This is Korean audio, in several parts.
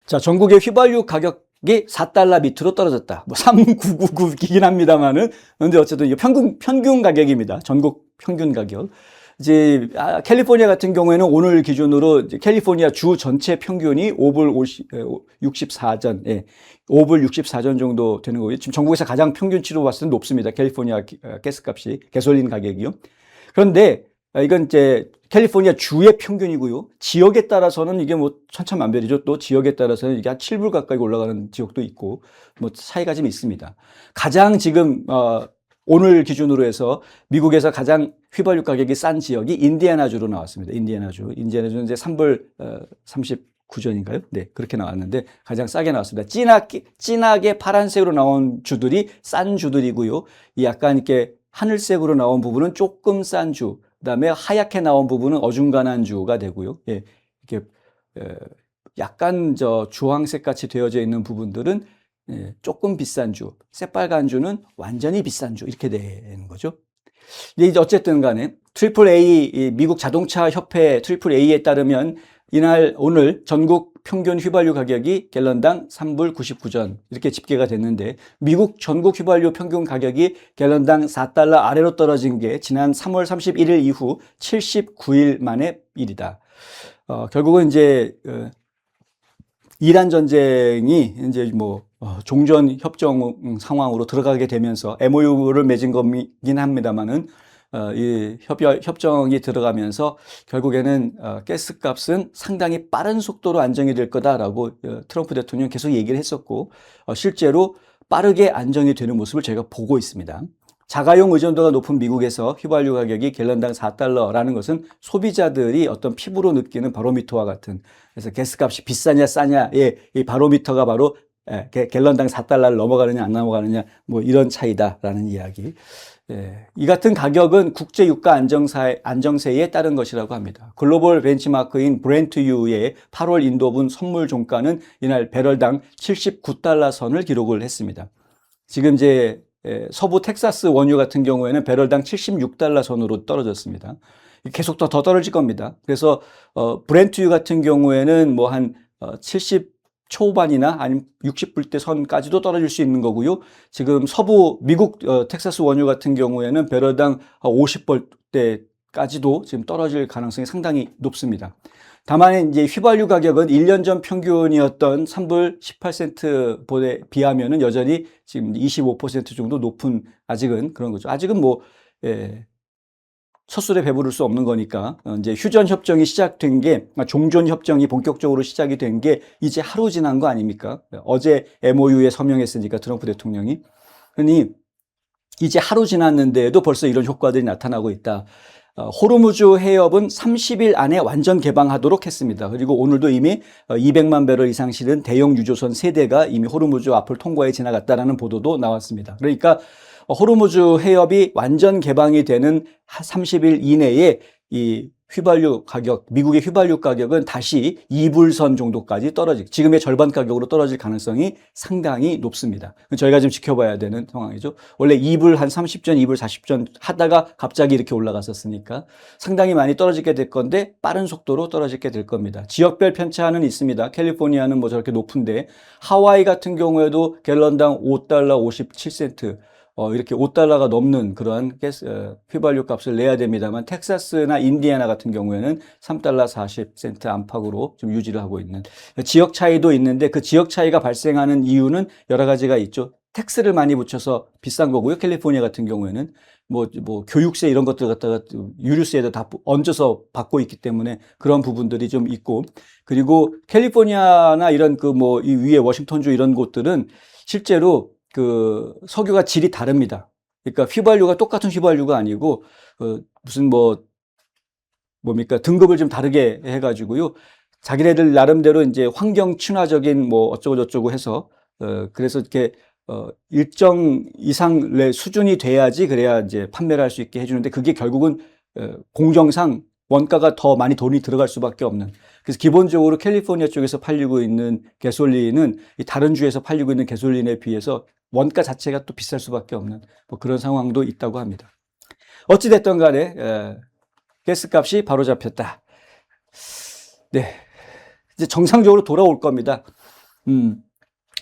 자, 전국의 휘발유 가격이 4달러 밑으로 떨어졌다. 뭐 3,999이긴 합니다만은, 근데 어쨌든 이게 평균 가격입니다. 전국 평균 가격. 이제 캘리포니아 같은 경우에는 오늘 기준으로 캘리포니아 주 전체 평균이 5불 64전, 예, 5불 64전 정도 되는 거고요. 지금 전국에서 가장 평균치로 봤을 때 높습니다. 캘리포니아 가스값이, 가솔린 가격이요. 그런데 이건 이제 캘리포니아 주의 평균이고요. 지역에 따라서는 이게 뭐 천차만별이죠. 또 지역에 따라서는 이게 한 7불 가까이 올라가는 지역도 있고 뭐 차이가 좀 있습니다. 가장 지금 오늘 기준으로 해서 미국에서 가장 휘발유 가격이 싼 지역이 인디애나주로 나왔습니다. 인디애나주는 이제 3불 39전인가요? 네, 그렇게 나왔는데 가장 싸게 나왔습니다. 진하게 파란색으로 나온 주들이 싼 주들이고요. 이 약간 이렇게 하늘색으로 나온 부분은 조금 싼 주, 그다음에 하얗게 나온 부분은 어중간한 주가 되고요. 예, 이렇게 약간 주황색 같이 되어져 있는 부분들은 조금 비싼 주, 새빨간 주는 완전히 비싼 주 이렇게 되는 거죠. 이제 어쨌든 간에 AAA 미국 자동차 협회 AA에 따르면 오늘 전국 평균 휘발유 가격이 갤런당 3불 99전 이렇게 집계가 됐는데 미국 전국 휘발유 평균 가격이 갤런당 4달러 아래로 떨어진 게 지난 3월 31일 이후 79일 만의 일이다. 결국은 이제 이란 전쟁이 이제 뭐 종전 협정 상황으로 들어가게 되면서 MOU를 맺은 거긴 합니다만은 이 협정이 들어가면서 결국에는 가스값은 상당히 빠른 속도로 안정이 될 거다라고 트럼프 대통령 계속 얘기를 했었고 실제로 빠르게 안정이 되는 모습을 저희가 보고 있습니다. 자가용 의존도가 높은 미국에서 휘발유 가격이 갤런당 4달러라는 것은 소비자들이 어떤 피부로 느끼는 바로미터와 같은, 그래서 가스값이 비싸냐 싸냐의 이 바로미터가 바로 갤런당 4달러를 넘어가느냐 안 넘어가느냐 뭐 이런 차이다라는 이야기. 이 같은 가격은 국제 유가 안정세에 따른 것이라고 합니다. 글로벌 벤치마크인 브렌트유의 8월 인도분 선물 종가는 이날 배럴당 79달러 선을 기록을 했습니다. 지금 이제 서부 텍사스 원유 같은 경우에는 배럴당 76달러 선으로 떨어졌습니다. 계속 더 떨어질 겁니다. 그래서 브렌트유 같은 경우에는 뭐 한 70 초반이나 아니면 60불대 선까지도 떨어질 수 있는 거고요. 지금 서부 미국 텍사스 원유 같은 경우에는 배럴당 50불대까지도 지금 떨어질 가능성이 상당히 높습니다. 다만 이제 휘발유 가격은 1년 전 평균이었던 3불 18센트에 비하면은 여전히 지금 25% 정도 높은, 아직은 그런 거죠. 아직은 뭐 첫 술에 배부를 수 없는 거니까. 이제 휴전 협정이 시작된 게, 종전 협정이 본격적으로 시작이 된 게 이제 하루 지난 거 아닙니까? 어제 MOU에 서명했으니까 트럼프 대통령이. 그러니 이제 하루 지났는데도 벌써 이런 효과들이 나타나고 있다. 호르무즈 해협은 30일 안에 완전 개방하도록 했습니다. 그리고 오늘도 이미 200만 배럴 이상 실은 대형 유조선 3대가 이미 호르무즈 앞을 통과해 지나갔다라는 보도도 나왔습니다. 그러니까 호르무즈 해협이 완전 개방이 되는 30일 이내에 이 휘발유 가격, 미국의 휘발유 가격은 다시 2불선 정도까지 지금의 절반 가격으로 떨어질 가능성이 상당히 높습니다. 저희가 좀 지켜봐야 되는 상황이죠. 원래 2불 한 30전, 2불 40전 하다가 갑자기 이렇게 올라갔었으니까 상당히 많이 떨어지게 될 건데 빠른 속도로 떨어지게 될 겁니다. 지역별 편차는 있습니다. 캘리포니아는 뭐 저렇게 높은데 하와이 같은 경우에도 갤런당 5달러 57센트 이렇게 5달러가 넘는 그러한 휘발유 값을 내야 됩니다만 텍사스나 인디애나 같은 경우에는 3달러 40센트 안팎으로 좀 유지를 하고 있는 지역 차이도 있는데 그 지역 차이가 발생하는 이유는 여러 가지가 있죠. 텍스를 많이 붙여서 비싼 거고요. 캘리포니아 같은 경우에는 뭐 교육세 이런 것들 갖다가 유류세에다 다 얹어서 받고 있기 때문에 그런 부분들이 좀 있고, 그리고 캘리포니아나 이런 이 위에 워싱턴주 이런 곳들은 실제로 그 석유가 질이 다릅니다. 그러니까 휘발유가 똑같은 휘발유가 아니고 무슨 뭡니까 등급을 좀 다르게 해가지고요. 자기네들 나름대로 이제 환경 친화적인 뭐 어쩌고 저쩌고 해서 그래서 이렇게 일정 이상 수준이 돼야지 그래야 이제 판매를 할 수 있게 해주는데 그게 결국은 공정상 원가가 더 많이 돈이 들어갈 수밖에 없는. 그래서 기본적으로 캘리포니아 쪽에서 팔리고 있는 가솔린은 다른 주에서 팔리고 있는 가솔린에 비해서 원가 자체가 또 비쌀 수밖에 없는 뭐 그런 상황도 있다고 합니다. 어찌됐든 간에 가스값이 바로 잡혔다. 네, 이제 정상적으로 돌아올 겁니다.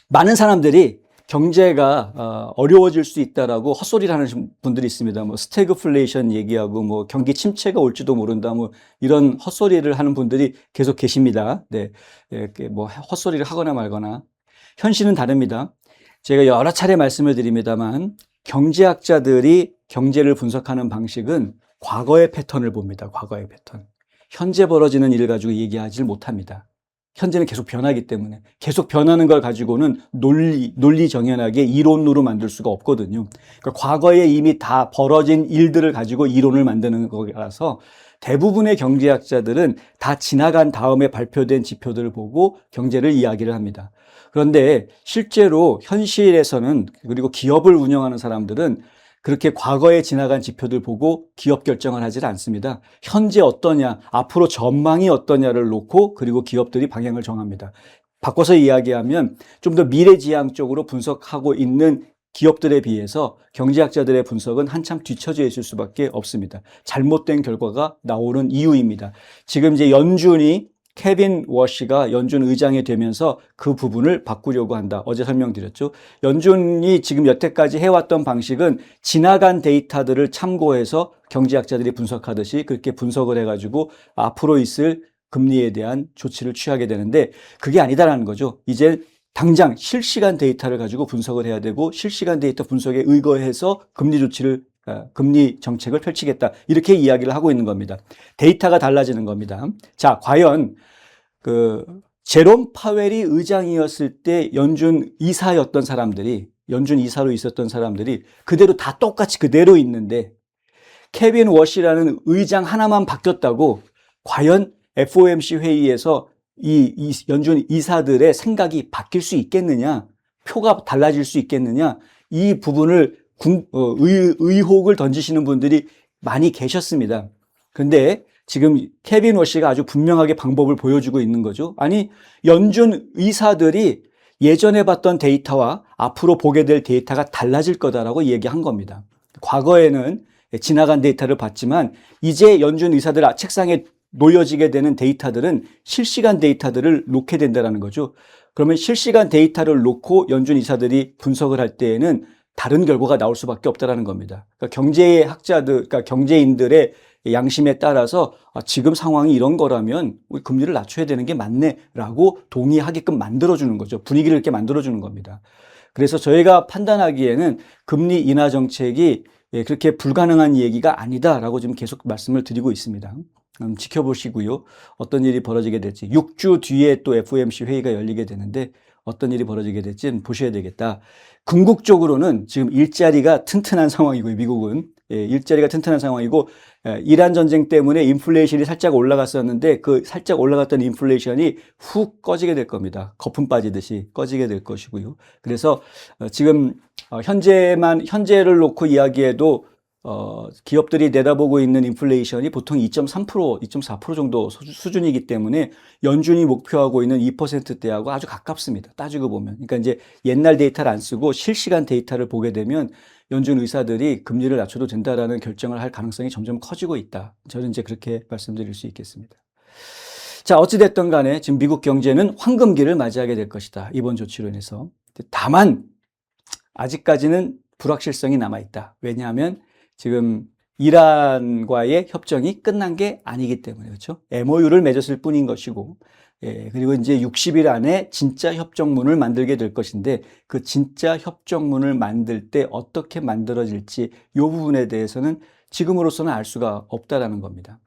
많은 사람들이 경제가 어려워질 수 있다라고 헛소리를 하는 분들이 있습니다. 뭐 스태그플레이션 얘기하고 뭐 경기 침체가 올지도 모른다 뭐 이런 헛소리를 하는 분들이 계속 계십니다. 네, 이렇게 뭐 헛소리를 하거나 말거나 현실은 다릅니다. 제가 여러 차례 말씀을 드립니다만 경제학자들이 경제를 분석하는 방식은 과거의 패턴을 봅니다. 과거의 패턴. 현재 벌어지는 일을 가지고 얘기하지 못합니다. 현재는 계속 변하기 때문에 계속 변하는 걸 가지고는 논리정연하게 이론으로 만들 수가 없거든요. 그러니까 과거에 이미 다 벌어진 일들을 가지고 이론을 만드는 거라서 대부분의 경제학자들은 다 지나간 다음에 발표된 지표들을 보고 경제를 이야기를 합니다. 그런데 실제로 현실에서는 그리고 기업을 운영하는 사람들은 그렇게 과거에 지나간 지표들 보고 기업 결정을 하지 않습니다. 현재 어떠냐, 앞으로 전망이 어떠냐를 놓고 그리고 기업들이 방향을 정합니다. 바꿔서 이야기하면 좀 더 미래지향적으로 분석하고 있는 기업들에 비해서 경제학자들의 분석은 한참 뒤처져 있을 수밖에 없습니다. 잘못된 결과가 나오는 이유입니다. 지금 이제 연준이 케빈 워시가 연준 의장이 되면서 그 부분을 바꾸려고 한다. 어제 설명드렸죠. 연준이 지금 여태까지 해왔던 방식은 지나간 데이터들을 참고해서 경제학자들이 분석하듯이 그렇게 분석을 해가지고 앞으로 있을 금리에 대한 조치를 취하게 되는데 그게 아니다라는 거죠. 이제 당장 실시간 데이터를 가지고 분석을 해야 되고 실시간 데이터 분석에 의거해서 금리 정책을 펼치겠다. 이렇게 이야기를 하고 있는 겁니다. 데이터가 달라지는 겁니다. 자, 과연 제롬 파웰이 의장이었을 때 연준 이사였던 사람들이, 연준 이사로 있었던 사람들이 그대로 다 똑같이 그대로 있는데 케빈 워시라는 의장 하나만 바뀌었다고 과연 FOMC 회의에서 이 연준 이사들의 생각이 바뀔 수 있겠느냐, 표가 달라질 수 있겠느냐, 이 부분을 의혹을 던지시는 분들이 많이 계셨습니다. 근데 지금 케빈 워시가 아주 분명하게 방법을 보여주고 있는 거죠. 아니, 연준 의사들이 예전에 봤던 데이터와 앞으로 보게 될 데이터가 달라질 거다라고 얘기한 겁니다. 과거에는 지나간 데이터를 봤지만 이제 연준 의사들 책상에 놓여지게 되는 데이터들은 실시간 데이터들을 놓게 된다는 거죠. 그러면 실시간 데이터를 놓고 연준 이사들이 분석을 할 때에는 다른 결과가 나올 수밖에 없다는 겁니다. 그러니까 그러니까 경제인들의 양심에 따라서 지금 상황이 이런 거라면 우리 금리를 낮춰야 되는 게 맞네라고 동의하게끔 만들어주는 거죠. 분위기를 이렇게 만들어주는 겁니다. 그래서 저희가 판단하기에는 금리 인하 정책이 그렇게 불가능한 얘기가 아니다라고 지금 계속 말씀을 드리고 있습니다. 지켜보시고요. 어떤 일이 벌어지게 될지 6주 뒤에 또 FOMC 회의가 열리게 되는데 어떤 일이 벌어지게 될지는 보셔야 되겠다. 궁극적으로는 지금 일자리가 튼튼한 상황이고요. 미국은 일자리가 튼튼한 상황이고 이란 전쟁 때문에 인플레이션이 살짝 올라갔었는데 그 살짝 올라갔던 인플레이션이 훅 꺼지게 될 겁니다. 거품 빠지듯이 꺼지게 될 것이고요. 그래서 지금 현재를 놓고 이야기해도 기업들이 내다보고 있는 인플레이션이 보통 2.3%, 2.4% 정도 수준이기 때문에 연준이 목표하고 있는 2%대하고 아주 가깝습니다. 따지고 보면. 그러니까 이제 옛날 데이터를 안 쓰고 실시간 데이터를 보게 되면 연준 의사들이 금리를 낮춰도 된다라는 결정을 할 가능성이 점점 커지고 있다. 저는 이제 그렇게 말씀드릴 수 있겠습니다. 자, 어찌됐든 간에 지금 미국 경제는 황금기를 맞이하게 될 것이다. 이번 조치로 인해서. 다만, 아직까지는 불확실성이 남아있다. 왜냐하면 지금 이란과의 협정이 끝난 게 아니기 때문에 그렇죠. MOU를 맺었을 뿐인 것이고, 그리고 이제 60일 안에 진짜 협정문을 만들게 될 것인데 그 진짜 협정문을 만들 때 어떻게 만들어질지 이 부분에 대해서는 지금으로서는 알 수가 없다라는 겁니다.